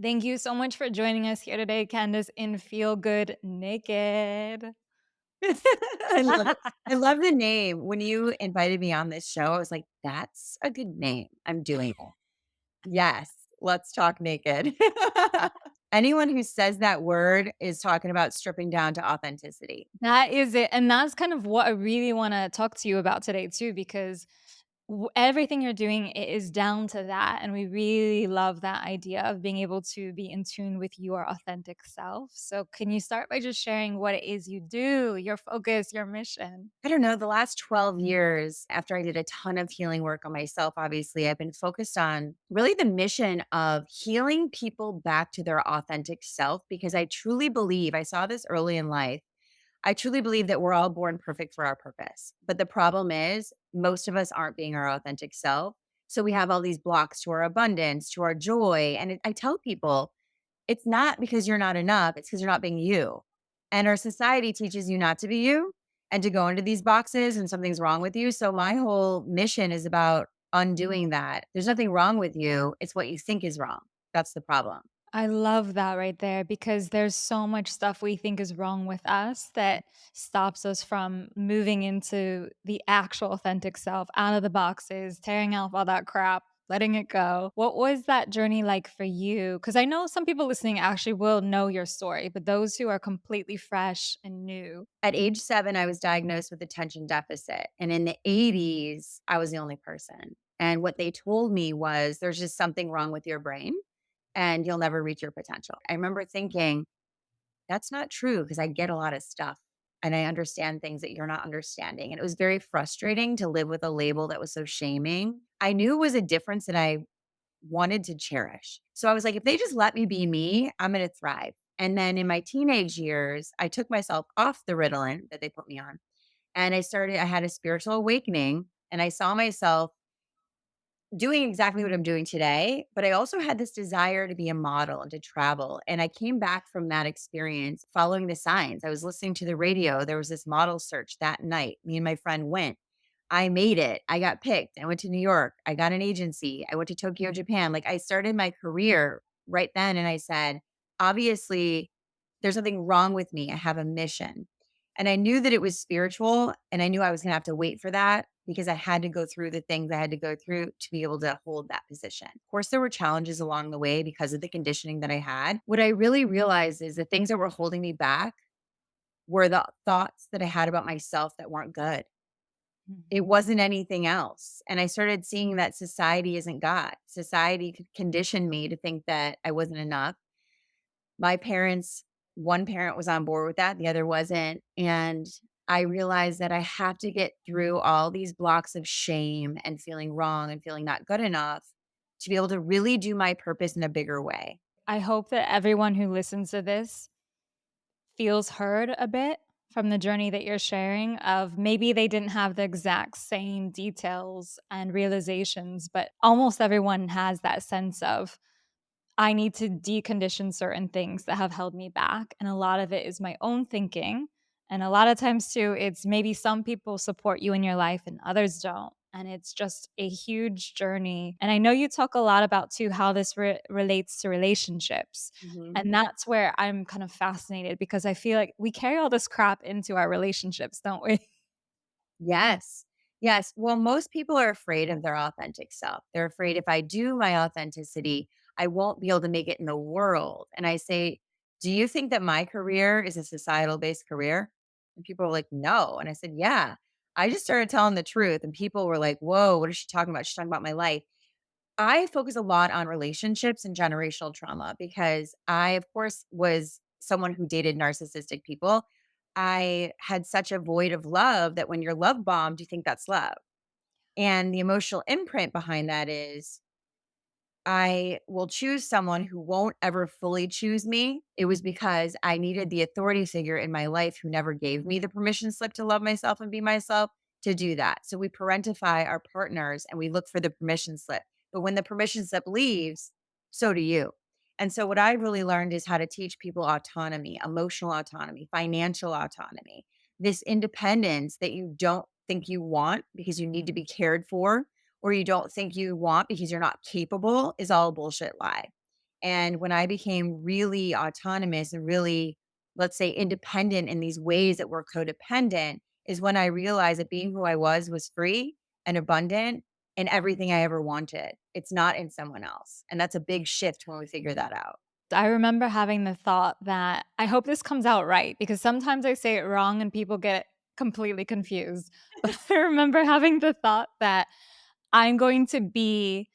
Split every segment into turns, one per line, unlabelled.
Thank you so much for joining us here today, Candace, in Feel Good Naked.
I love it. I love the name. When you invited me on this show, I was like, "That's a good name. I'm doing it." Yes, let's talk naked. Anyone who says that word is talking about stripping down to authenticity.
That is it, and that's kind of what I really wanna talk to you about today too, because everything you're doing is down to that, and we really love that idea of being able to be in tune with your authentic self. So can you start by just sharing what it is you do, your focus, your mission?
I don't know, the last 12 years after I did a ton of healing work on myself, obviously, I've been focused on really the mission of healing people back to their authentic self because I truly believe I saw this early in life. I truly believe that we're all born perfect for our purpose. But the problem is, most of us aren't being our authentic self. So we have all these blocks to our abundance, to our joy. And I tell people, it's not because you're not enough, it's because you're not being you. And our society teaches you not to be you and to go into these boxes and something's wrong with you. So my whole mission is about undoing that. There's nothing wrong with you. It's what you think is wrong. That's the problem.
I love that right there because there's so much stuff we think is wrong with us that stops us from moving into the actual authentic self, out of the boxes, tearing off all that crap, letting it go. What was that journey like for you? Because I know some people listening actually will know your story, but those who are completely fresh and new.
At age 7, I was diagnosed with attention deficit. And in the 80s, I was the only person. And what they told me was there's just something wrong with your brain and you'll never reach your potential. I remember thinking, that's not true because I get a lot of stuff and I understand things that you're not understanding. And it was very frustrating to live with a label that was so shaming. I knew it was a difference that I wanted to cherish. So I was like, if they just let me be me, I'm going to thrive. And then in my teenage years, I took myself off the Ritalin that they put me on. And I had a spiritual awakening and I saw myself doing exactly what I'm doing today, but I also had this desire to be a model and to travel. And I came back from that experience following the signs. I was listening to the radio. There was this model search that night. Me and my friend went. I made it. I got picked. I went to New York. I got an agency. I went to Tokyo, Japan. Like I started my career right then. And I said, obviously, there's nothing wrong with me. I have a mission. And I knew that it was spiritual. And I knew I was going to have to wait for that because I had to go through the things I had to go through to be able to hold that position. Of course, there were challenges along the way because of the conditioning that I had. What I really realized is the things that were holding me back were the thoughts that I had about myself that weren't good. It
Mhm.
wasn't anything else, and I started seeing that society isn't God. Society conditioned me to think that I wasn't enough. My parents one parent was on board with that, the other wasn't, and I realized that I have to get through all these blocks of shame and feeling wrong and feeling not good enough to be able to really do my purpose in a bigger way.
I hope that everyone who listens to this feels heard a bit from the journey that you're sharing of maybe they didn't have the exact same details and realizations, but almost everyone has that sense of, I need to decondition certain things that have held me back. And a lot of it is my own thinking. And a lot of times, too, it's maybe some people support you in your life and others don't. And it's just a huge journey. And I know you talk a lot about, too, how this relates to relationships.
Mhm.
And that's where I'm kind of fascinated because I feel like we carry all this crap into our relationships, don't we?
Yes. Yes. Well, most people are afraid of their authentic self. They're afraid if I do my authenticity, I won't be able to make it in the world. And I say, do you think that my career is a societal based career? And people are like, no. And I said, yeah. I just started telling the truth. And people were like, whoa, what is she talking about? She's talking about my life. I focus a lot on relationships and generational trauma because I, of course, was someone who dated narcissistic people. I had such a void of love that when you're love bombed, you think that's love. And the emotional imprint behind that is I will choose someone who won't ever fully choose me. It was because I needed the authority figure in my life who never gave me the permission slip to love myself and be myself to do that. So we parentify our partners and we look for the permission slip. But when the permission slip leaves, so do you. And so what I really learned is how to teach people autonomy, emotional autonomy, financial autonomy, this independence that you don't think you want because you need to be cared for or you don't think you want because you're not capable is all a bullshit lie. And when I became really autonomous and really, let's say, independent in these ways that were codependent, is when I realized that being who I was free and abundant in everything I ever wanted. It's not in someone else. And that's a big shift when we figure that out.
I remember having the thought that I hope this comes out right because sometimes I say it wrong and people get completely confused. But I remember having the thought that I'm going to be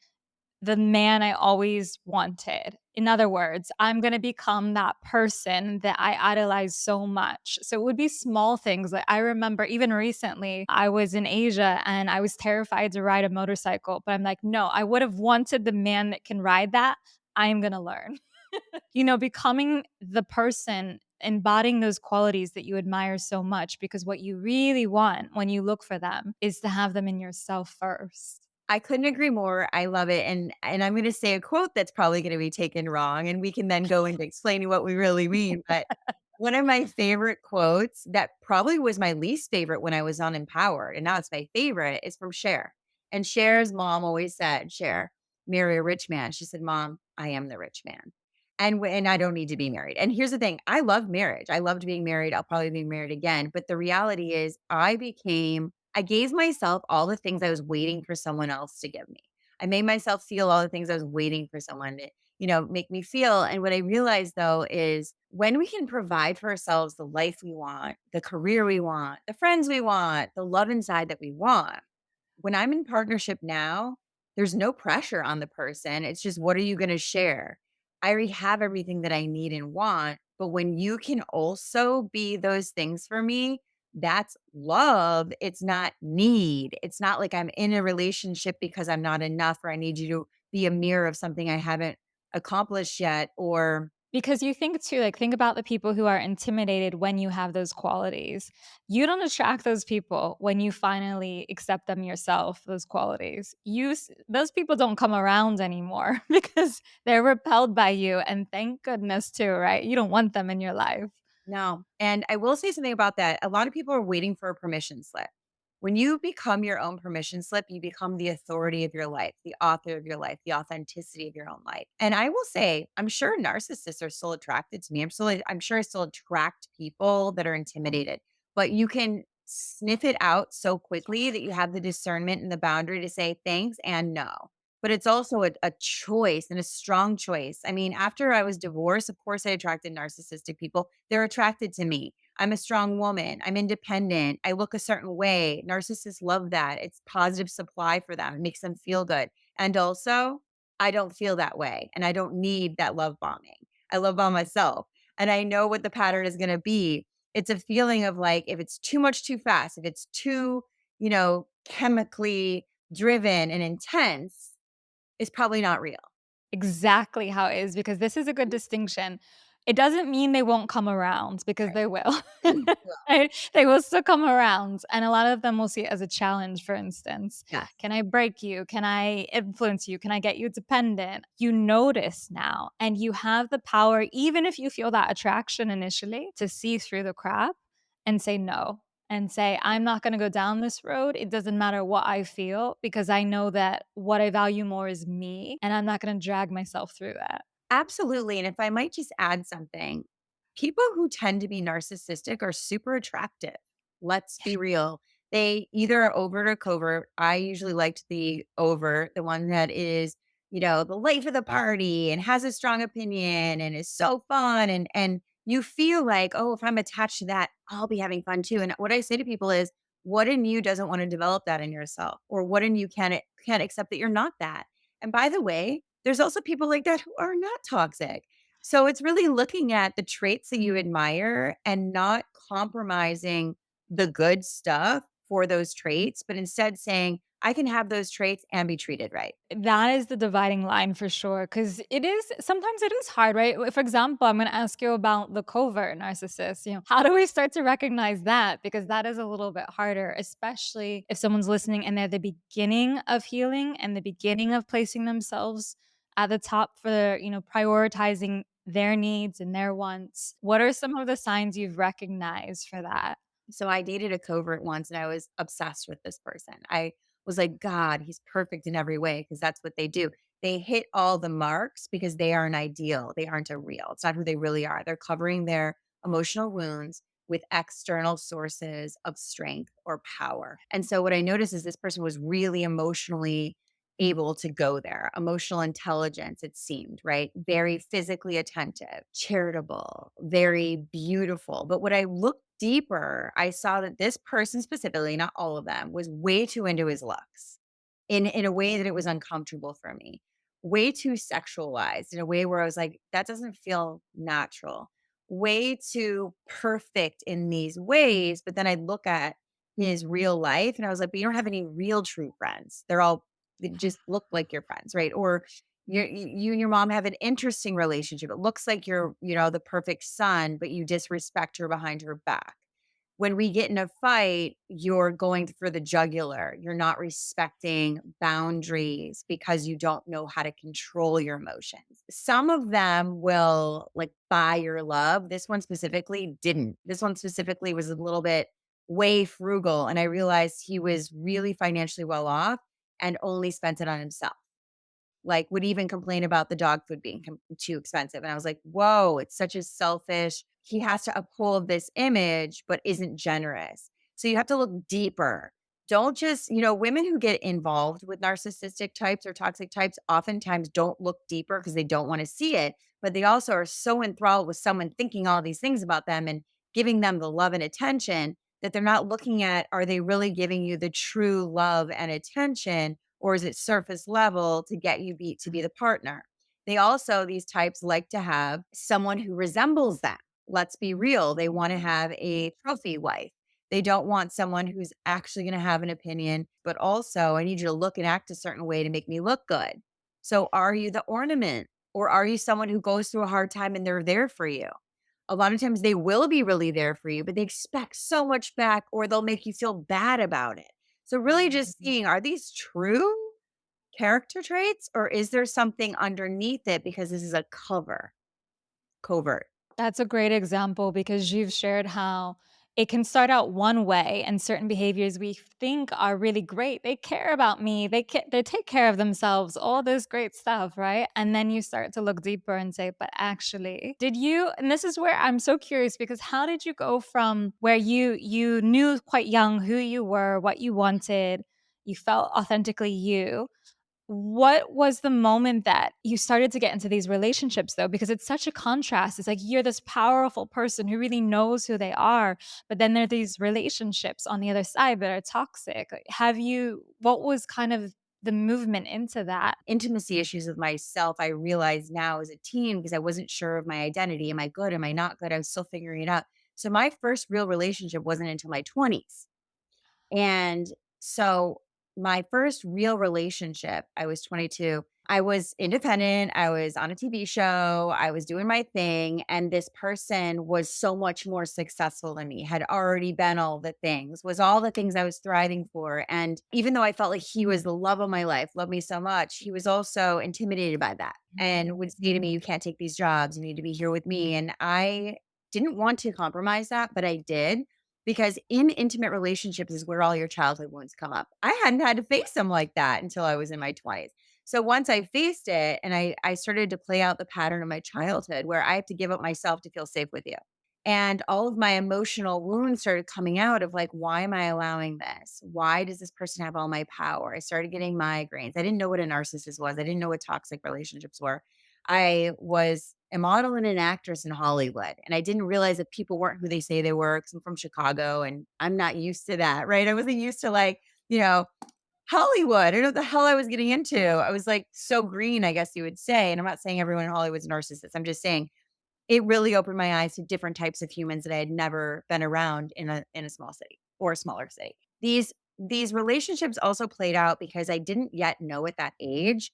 the man I always wanted. In other words, I'm gonna become that person that I idolize so much. So it would be small things. Like I remember even recently, I was in Asia and I was terrified to ride a motorcycle, but I'm like, no, I would have wanted the man that can ride that. I am gonna learn. Becoming the person, embodying those qualities that you admire so much because what you really want when you look for them is to have them in yourself first.
I couldn't agree more. I love it. And I'm gonna say a quote that's probably gonna be taken wrong, and we can then go into explaining what we really mean. But one of my favorite quotes that probably was my least favorite when I was unempowered, and now it's my favorite, is from Cher. And Cher's mom always said, "Cher, marry a rich man." She said, "Mom, I am the rich man. And I don't need to be married." And here's the thing, I love marriage. I loved being married. I'll probably be married again. But the reality is I gave myself all the things I was waiting for someone else to give me. I made myself feel all the things I was waiting for someone to make me feel. And what I realized though is when we can provide for ourselves the life we want, the career we want, the friends we want, the love inside that we want, when I'm in partnership now, there's no pressure on the person. It's just, what are you going to share? I already have everything that I need and want. But when you can also be those things for me, that's love. It's not need. It's not like I'm in a relationship because I'm not enough or I need you to be a mirror of something I haven't accomplished yet. Or
Because you think too, like, think about the people who are intimidated when you have those qualities. You don't attract those people when you finally accept them yourself, those qualities. Those people don't come around anymore because they're repelled by you, and thank goodness too, right? You don't want them in your life.
no. And I will say something about that. A lot of people are waiting for a permission slip. When you become your own permission slip, you become the authority of your life, the author of your life, the authenticity of your own life. And I will say, I'm sure narcissists are still attracted to me. I'm sure I still attract people that are intimidated, but you can sniff it out so quickly that you have the discernment and the boundary to say thanks and no. But it's also a choice and a strong choice. I mean, after I was divorced, of course, I attracted narcissistic people. They're attracted to me. I'm a strong woman. I'm independent. I look a certain way. Narcissists love that. It's positive supply for them. It makes them feel good. And also, I don't feel that way and I don't need that love bombing. I love bomb myself. And I know what the pattern is going to be. It's a feeling of like, if it's too much too fast, if it's too, chemically driven and intense, it's probably not real.
Exactly how it is, because this is a good distinction. It doesn't mean they won't come around because
Right.
they will.
Well,
Right? They will still come around, and a lot of them will see it as a challenge, for instance.
yes.
Can I break you? Can I influence you? Can I get you dependent? You notice now, and you have the power, even if you feel that attraction initially, to see through the crap and say no. And say, I'm not going to go down this road. It doesn't matter what I feel because I know that what I value more is me and I'm not going to drag myself through that.
Absolutely, and if I might just add something, people who tend to be narcissistic are super attractive. Let's be real. They either are overt or covert. I usually liked the overt, the one that is, the life of the party and has a strong opinion and is so fun and you feel like, "Oh, if I'm attached to that, I'll be having fun too." And what I say to people is, what in you doesn't want to develop that in yourself? Or what in you can't accept that you're not that? And by the way, there's also people like that who are not toxic. So it's really looking at the traits that you admire and not compromising the good stuff for those traits, but instead saying, I can have those traits and be treated right.
That is the dividing line for sure, because it is sometimes it is hard, right? For example, I'm gonna ask you about the covert narcissist. How do we start to recognize that? Because that is a little bit harder, especially if someone's listening and they're at the beginning of healing and the beginning of placing themselves at the top for, prioritizing their needs and their wants. What are some of the signs you've recognized for that?
So I dated a covert once and I was obsessed with this person. I was like, God, he's perfect in every way because that's what they do. They hit all the marks because they are an ideal. They aren't a real. It's not who they really are. They're covering their emotional wounds with external sources of strength or power. And so what I noticed is this person was really emotionally able to go there. Emotional intelligence, it seemed, right? Very physically attentive, charitable, very beautiful. But when I looked deeper, I saw that this person specifically, not all of them, was way too into his looks in a way that it was uncomfortable for me. Way too sexualized in a way where I was like, that doesn't feel natural. Way too perfect in these ways. But then I look at his real life and I was like, but you don't have any real true friends. They just look like your friends, right? Or you and your mom have an interesting relationship. It looks like you're, the perfect son, but you disrespect her behind her back. When we get in a fight, you're going for the jugular. You're not respecting boundaries because you don't know how to control your emotions. Some of them will like buy your love. This one specifically didn't. This one specifically was a little bit way frugal. And I realized he was really financially well off and only spent it on himself. Like, would even complain about the dog food being too expensive, and I was like, "Whoa, it's such a selfish." He has to uphold this image, but isn't generous. So you have to look deeper. Don't just, women who get involved with narcissistic types or toxic types oftentimes don't look deeper because they don't want to see it, but they also are so enthralled with someone thinking all these things about them and giving them the love and attention that they're not looking at, are they really giving you the true love and attention, or is it surface level to get you to be the partner? They also, these types like to have someone who resembles them. Let's be real. They want to have a trophy wife. They don't want someone who's actually going to have an opinion, but also I need you to look and act a certain way to make me look good. So are you the ornament, or are you someone who goes through a hard time and they're there for you? A lot of times they will be really there for you, but they expect so much back or they'll make you feel bad about it. So really just seeing, are these true character traits or is there something underneath it because this is a covert?
That's a great example because you've shared how it can start out one way and certain behaviors we think are really great. They care about me. They take care of themselves. All this great stuff, right? And then you start to look deeper and say, but actually, did you and this is where I'm so curious because how did you go from where you knew quite young who you were, what you wanted, you felt authentically you, what was the moment that you started to get into these relationships though? Because it's such a contrast. It's like you're this powerful person who really knows who they are, but then there are these relationships on the other side that are toxic. Like, what was kind of the movement into that?
Intimacy issues with myself, I realize now as a teen because I wasn't sure of my identity. Am I good? Am I not good? I was still figuring it out. So my first real relationship wasn't until my 20s. And so my first real relationship, I was 22. I was independent. I was on a TV show. I was doing my thing. And this person was so much more successful than me, had already been all the things, was all the things I was thriving for. And even though I felt like he was the love of my life, loved me so much, he was also intimidated by that and would say to me, you can't take these jobs. You need to be here with me. And I didn't want to compromise that, but I did because in intimate relationships is where all your childhood wounds come up. I hadn't had to face them like that until I was in my 20s. So once I faced it and I started to play out the pattern of my childhood where I have to give up myself to feel safe with you. And all of my emotional wounds started coming out of like, why am I allowing this? Why does this person have all my power? I started getting migraines. I didn't know what a narcissist was. I didn't know what toxic relationships were. I was a model and an actress in Hollywood, and I didn't realize that people weren't who they say they were because 'cause I'm from Chicago, and I'm not used to that, right? I wasn't used to, like, Hollywood. I don't know what the hell I was getting into. I was, like, so green, I guess you would say, and I'm not saying everyone in Hollywood's narcissist. I'm just saying it really opened my eyes to different types of humans that I had never been around in a small city or a smaller city. These relationships also played out because I didn't yet know at that age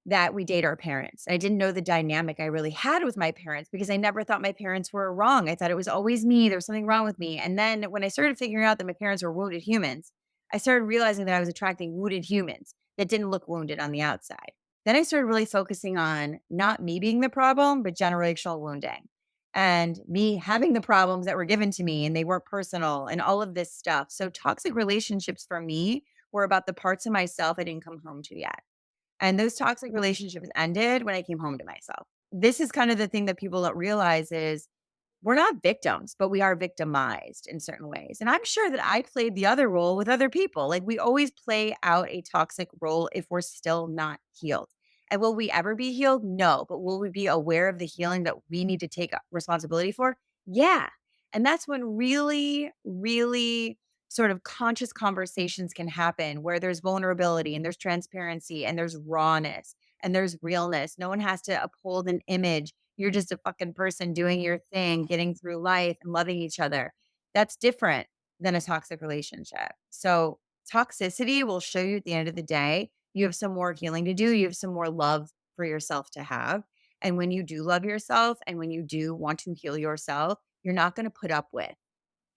that we date our parents. I didn't know the dynamic I really had with my parents because I never thought my parents were wrong. I thought it was always me. There was something wrong with me. And then when I started figuring out that my parents were wounded humans, I started realizing that I was attracting wounded humans that didn't look wounded on the outside. Then I started really focusing on not me being the problem, but generational wounding and me having the problems that were given to me and they weren't personal and all of this stuff. So toxic relationships for me were about the parts of myself I didn't come home to yet. And those toxic relationships ended when I came home to myself. This is kind of the thing that people don't realize is we're not victims, but we are victimized in certain ways. And I'm sure that I played the other role with other people. Like we always play out a toxic role if we're still not healed. And will we ever be healed? No. But will we be aware of the healing that we need to take responsibility for? Yeah. And that's when really, really sort of conscious conversations can happen where there's vulnerability and there's transparency and there's rawness and there's realness. No one has to uphold an image. You're just a fucking person doing your thing, getting through life and loving each other. That's different than a toxic relationship. So, toxicity will show you at the end of the day, you have some more healing to do. You have some more love for yourself to have. And when you do love yourself and when you do want to heal yourself, you're not going to put up with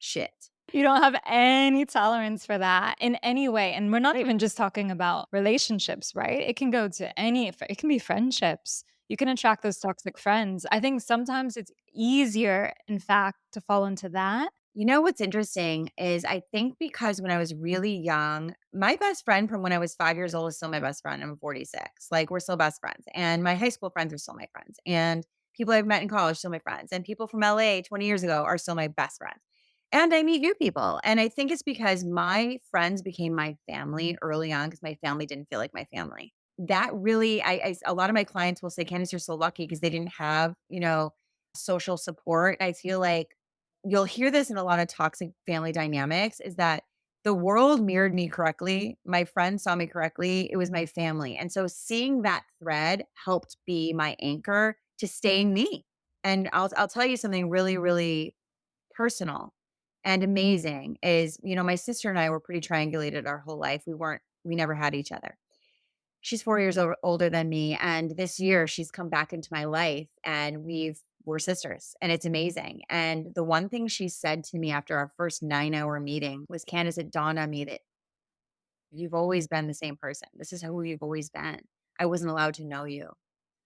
shit.
You don't have any tolerance for that in any way, and we're not even just talking about relationships, right? It can go to it can be friendships. You can attract those toxic friends. I think sometimes it's easier, in fact, to fall into that.
You know what's interesting is I think because when I was really young, my best friend from when I was 5 years old is still my best friend. I'm 46. Like we're still best friends. And my high school friends are still my friends. And people I've met in college still my friends. And people from LA 20 years ago are still my best friends. And I meet new people. And I think it's because my friends became my family early on because my family didn't feel like my family. That really, a lot of my clients will say, Candace, you're so lucky because they didn't have, social support. I feel like you'll hear this in a lot of toxic family dynamics is that the world mirrored me correctly. My friends saw me correctly. It was my family. And so seeing that thread helped be my anchor to staying me. And I'll tell you something really, really personal and amazing is, my sister and I were pretty triangulated our whole life. We never had each other. She's 4 years older than me, and this year she's come back into my life, and we're sisters, and it's amazing, and the one thing she said to me after our first 9-hour meeting was, "Candace, it dawned on me that you've always been the same person. This is who you've always been. I wasn't allowed to know you.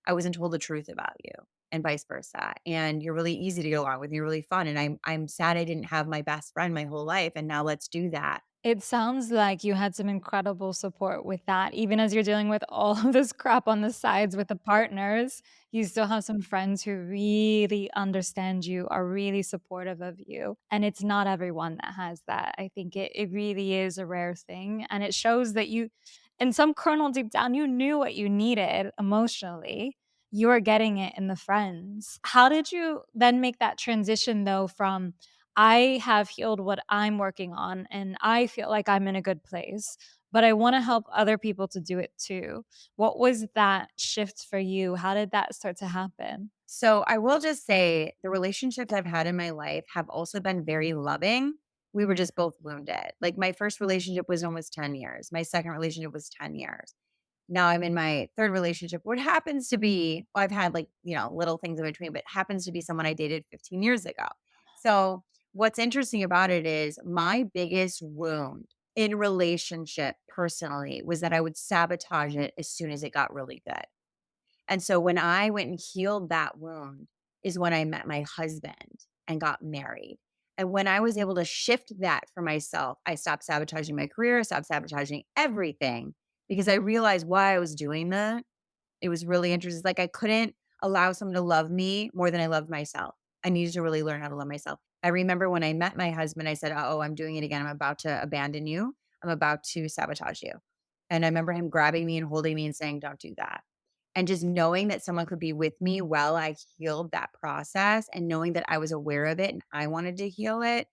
I wasn't told the truth about you, and vice versa, and you're really easy to get along with, you're really fun, and I'm sad I didn't have my best friend my whole life, and now let's do that."
It sounds like you had some incredible support with that. Even as you're dealing with all of this crap on the sides with the partners, you still have some friends who really understand you, are really supportive of you. And it's not everyone that has that. I think it really is a rare thing. And it shows that you, in some kernel deep down, you knew what you needed emotionally. You were getting it in the friends. How did you then make that transition, though, from I have healed what I'm working on and I feel like I'm in a good place, but I want to help other people to do it too. What was that shift for you? How did that start to happen?
So I will just say the relationships I've had in my life have also been very loving. We were just both wounded. Like my first relationship was almost 10 years. My second relationship was 10 years. Now I'm in my third relationship, what happens to be, well, I've had like, little things in between, but happens to be someone I dated 15 years ago. So what's interesting about it is my biggest wound in relationship personally was that I would sabotage it as soon as it got really good. And so when I went and healed that wound is when I met my husband and got married. And when I was able to shift that for myself, I stopped sabotaging my career, stopped sabotaging everything because I realized why I was doing that. It was really interesting. It's like I couldn't allow someone to love me more than I loved myself. I needed to really learn how to love myself. I remember when I met my husband, I said, "Oh, I'm doing it again. I'm about to abandon you. I'm about to sabotage you." And I remember him grabbing me and holding me and saying, "Don't do that." And just knowing that someone could be with me while I healed that process and knowing that I was aware of it and I wanted to heal it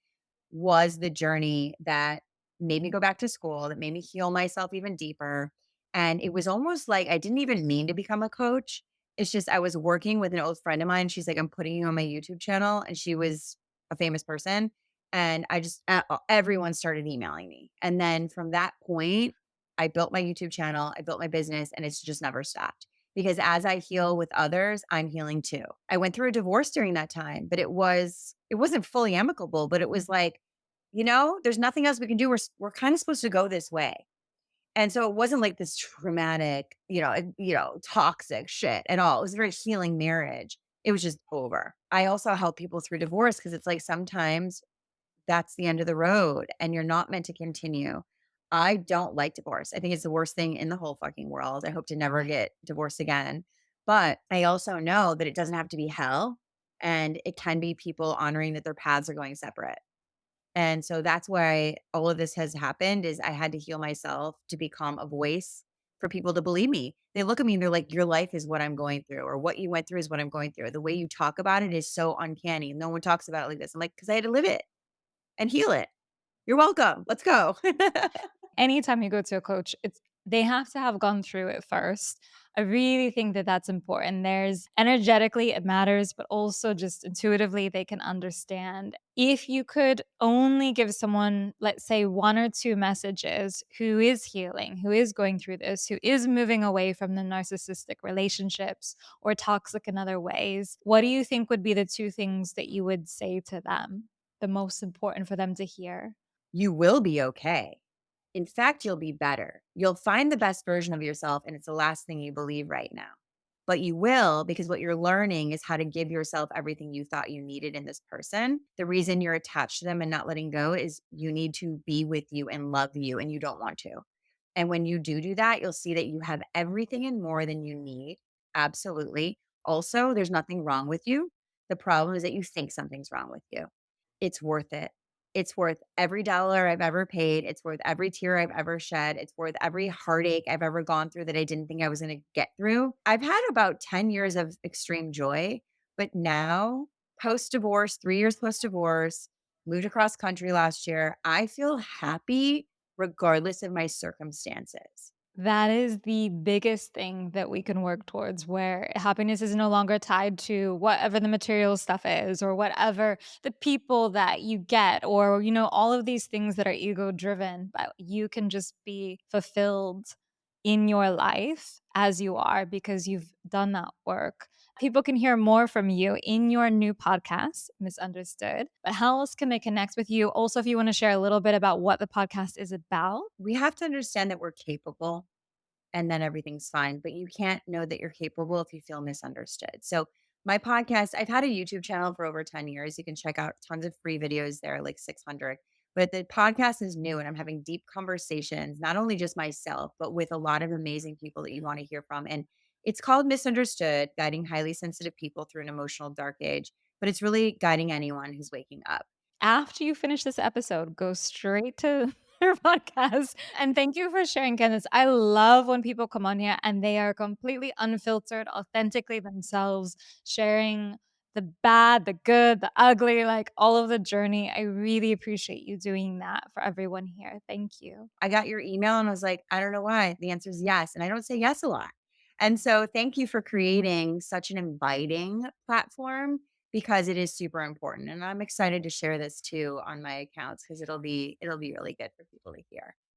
was the journey that made me go back to school, that made me heal myself even deeper. And it was almost like I didn't even mean to become a coach. It's just I was working with an old friend of mine. She's like, "I'm putting you on my YouTube channel." And she was a famous person. And everyone started emailing me. And then from that point, I built my YouTube channel, I built my business, and it's just never stopped. Because as I heal with others, I'm healing too. I went through a divorce during that time, but it wasn't fully amicable, but it was like, there's nothing else we can do. We're kind of supposed to go this way. And so it wasn't like this traumatic, toxic shit at all. It was a very healing marriage. It was just over. I also help people through divorce because it's like sometimes that's the end of the road and you're not meant to continue. I don't like divorce. I think it's the worst thing in the whole fucking world. I hope to never get divorced again. But I also know that it doesn't have to be hell, and it can be people honoring that their paths are going separate. And so that's why all of this has happened is I had to heal myself to become a voice for people to believe me. They look at me and they're like, "Your life is what I'm going through, or what you went through is what I'm going through. The way you talk about it is so uncanny. No one talks about it like this." I'm like, "Because I had to live it and heal it. You're welcome. Let's go."
Anytime you go to a coach, it's they have to have gone through it first. I really think that that's important. There's energetically, it matters, but also just intuitively, they can understand. If you could only give someone, let's say, one or two messages who is healing, who is going through this, who is moving away from the narcissistic relationships or toxic in other ways, what do you think would be the two things that you would say to them? The most important for them to hear?
You will be okay. In fact, you'll be better. You'll find the best version of yourself, and it's the last thing you believe right now. But you will, because what you're learning is how to give yourself everything you thought you needed in this person. The reason you're attached to them and not letting go is you need to be with you and love you, and you don't want to. And when you do that, you'll see that you have everything and more than you need. Absolutely. Also, there's nothing wrong with you. The problem is that you think something's wrong with you. It's worth it. It's worth every dollar I've ever paid. It's worth every tear I've ever shed. It's worth every heartache I've ever gone through that I didn't think I was going to get through. I've had about 10 years of extreme joy, but now, post divorce, 3 years post divorce, moved across country last year, I feel happy regardless of my circumstances.
That is the biggest thing that we can work towards, where happiness is no longer tied to whatever the material stuff is or whatever the people that you get or, all of these things that are ego driven, but you can just be fulfilled in your life as you are because you've done that work. People can hear more from you in your new podcast, Misunderstood. But how else can they connect with you? Also, if you want to share a little bit about what the podcast is about.
We have to understand that we're capable and then everything's fine. But you can't know that you're capable if you feel misunderstood. So, my podcast, I've had a YouTube channel for over 10 years. You can check out tons of free videos there, like 600. But the podcast is new and I'm having deep conversations, not only just myself, but with a lot of amazing people that you want to hear from. And it's called Misunderstood, guiding highly sensitive people through an emotional dark age. But it's really guiding anyone who's waking up.
After you finish this episode, go straight to your podcast. And thank you for sharing, Candace. I love when people come on here and they are completely unfiltered, authentically themselves, sharing the bad, the good, the ugly, like all of the journey. I really appreciate you doing that for everyone here. Thank you.
I got your email and I was like, I don't know why. The answer is yes. And I don't say yes a lot. And so thank you for creating such an inviting platform because it is super important. And I'm excited to share this too on my accounts because it'll be really good for people to hear.